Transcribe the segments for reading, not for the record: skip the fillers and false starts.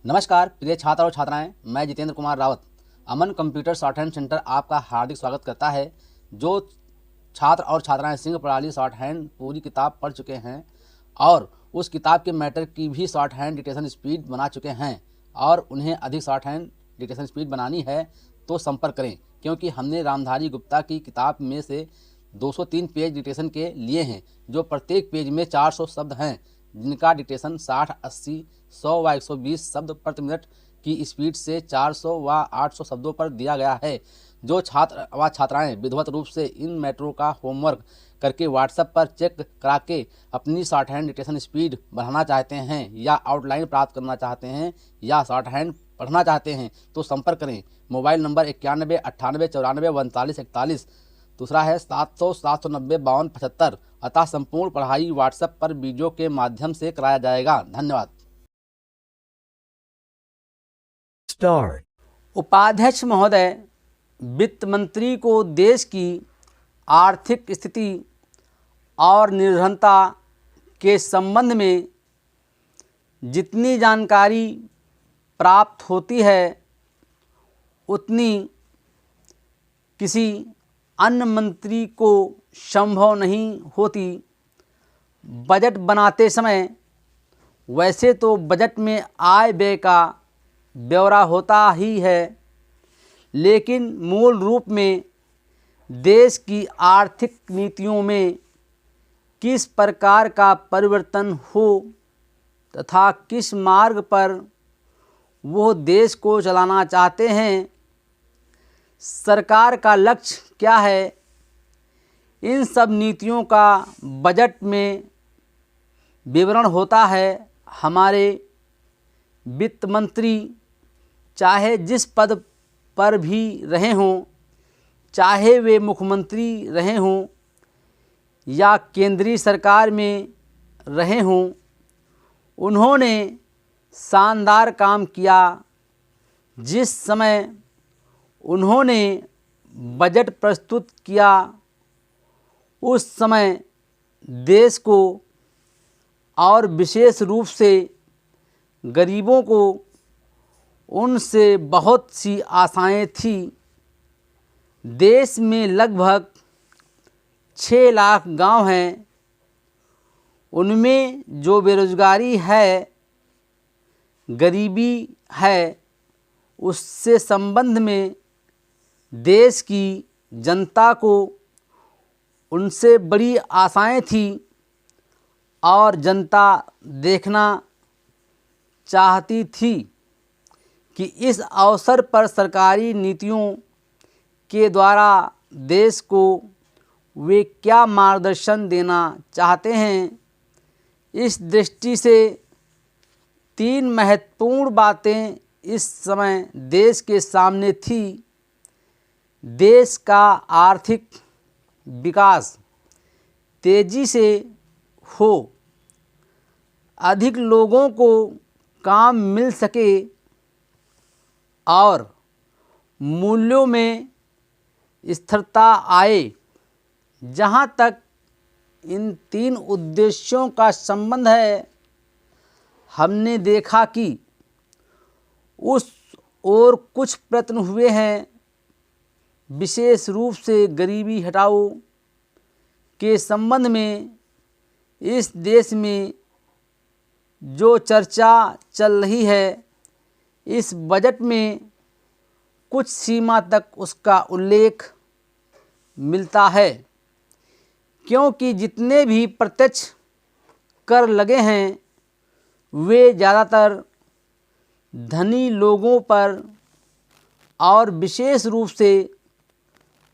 नमस्कार प्रिय छात्र और छात्राएं, मैं जितेंद्र कुमार रावत अमन कंप्यूटर शॉर्ट हैंड सेंटर आपका हार्दिक स्वागत करता है। जो छात्र और छात्राएं सिंह प्रणाली शॉर्ट हैंड पूरी किताब पढ़ चुके हैं और उस किताब के मैटर की भी शॉर्ट हैंड डिक्टेशन स्पीड बना चुके हैं और उन्हें अधिक शॉर्ट हैंड डिक्टेशन स्पीड बनानी है तो संपर्क करें, क्योंकि हमने रामधारी गुप्ता की किताब में से 203 पेज डिक्टेशन के लिए हैं, जो प्रत्येक पेज में 400 शब्द हैं, जिनका डिक्टेशन 60, 80, 100 व 120 शब्द प्रति मिनट की स्पीड से 400 व 800 शब्दों पर दिया गया है। जो छात्र व छात्राएं विधिवत रूप से इन मैटरों का होमवर्क करके व्हाट्सएप पर चेक करा के अपनी शॉर्ट हैंड डिक्टेशन स्पीड बढ़ाना चाहते हैं या आउटलाइन प्राप्त करना चाहते हैं या शॉर्ट हैंड पढ़ना चाहते हैं तो संपर्क करें। मोबाइल नंबर 91 98 94 39 41, दूसरा है 700 790 52 75। अतः संपूर्ण पढ़ाई व्हाट्सएप पर वीडियो के माध्यम से कराया जाएगा। धन्यवाद। उपाध्यक्ष महोदय, वित्त मंत्री को देश की आर्थिक स्थिति और निर्धनता के संबंध में जितनी जानकारी प्राप्त होती है उतनी किसी अन्य मंत्री को संभव नहीं होती। बजट बनाते समय वैसे तो बजट में आय व्यय का ब्यौरा होता ही है, लेकिन मूल रूप में देश की आर्थिक नीतियों में किस प्रकार का परिवर्तन हो तथा किस मार्ग पर वो देश को चलाना चाहते हैं, सरकार का लक्ष्य क्या है, इन सब नीतियों का बजट में विवरण होता है। हमारे वित्त मंत्री चाहे जिस पद पर भी रहे हों, चाहे वे मुख्यमंत्री रहे हों या केंद्रीय सरकार में रहे हों, उन्होंने शानदार काम किया। जिस समय उन्होंने बजट प्रस्तुत किया उस समय देश को और विशेष रूप से गरीबों को उनसे बहुत सी आशाएं थी। देश में लगभग 6 लाख गांव हैं, उनमें जो बेरोजगारी है, गरीबी है, उससे संबंध में देश की जनता को उनसे बड़ी आशाएं थी और जनता देखना चाहती थी कि इस अवसर पर सरकारी नीतियों के द्वारा देश को वे क्या मार्गदर्शन देना चाहते हैं। इस दृष्टि से 3 महत्वपूर्ण बातें इस समय देश के सामने थी। देश का आर्थिक विकास तेजी से हो, अधिक लोगों को काम मिल सके और मूल्यों में स्थिरता आए। जहाँ तक इन 3 उद्देश्यों का संबंध है, हमने देखा कि उस ओर कुछ प्रयत्न हुए हैं। विशेष रूप से गरीबी हटाओ के संबंध में इस देश में जो चर्चा चल रही है, इस बजट में कुछ सीमा तक उसका उल्लेख मिलता है, क्योंकि जितने भी प्रत्यक्ष कर लगे हैं वे ज़्यादातर धनी लोगों पर और विशेष रूप से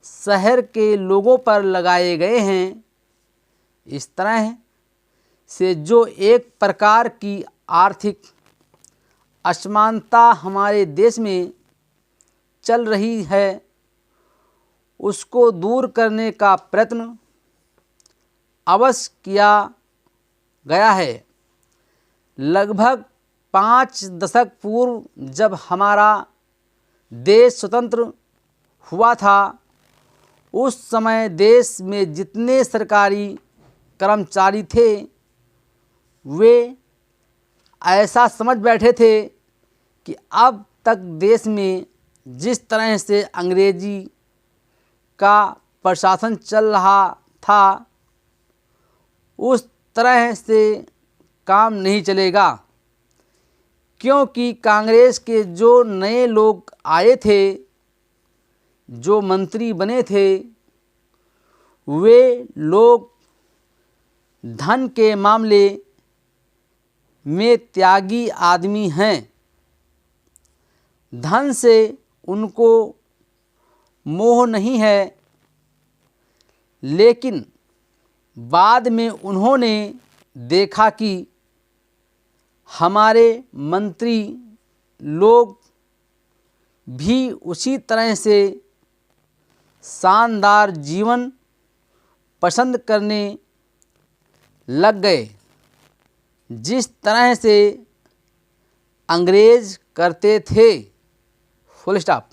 शहर के लोगों पर लगाए गए हैं। इस तरह से जो एक प्रकार की आर्थिक असमानता हमारे देश में चल रही है, उसको दूर करने का प्रयत्न अवश्य किया गया है। लगभग 5 दशक पूर्व जब हमारा देश स्वतंत्र हुआ था, उस समय देश में जितने सरकारी कर्मचारी थे वे ऐसा समझ बैठे थे कि अब तक देश में जिस तरह से अंग्रेजी का प्रशासन चल रहा था उस तरह से काम नहीं चलेगा, क्योंकि कांग्रेस के जो नए लोग आए थे, जो मंत्री बने थे, वे लोग धन के मामले में त्यागी आदमी हैं। धन से उनको मोह नहीं है, लेकिन बाद में उन्होंने देखा कि हमारे मंत्री लोग भी उसी तरह से शानदार जीवन पसंद करने लग गए जिस तरह से अंग्रेज करते थे। Full stop.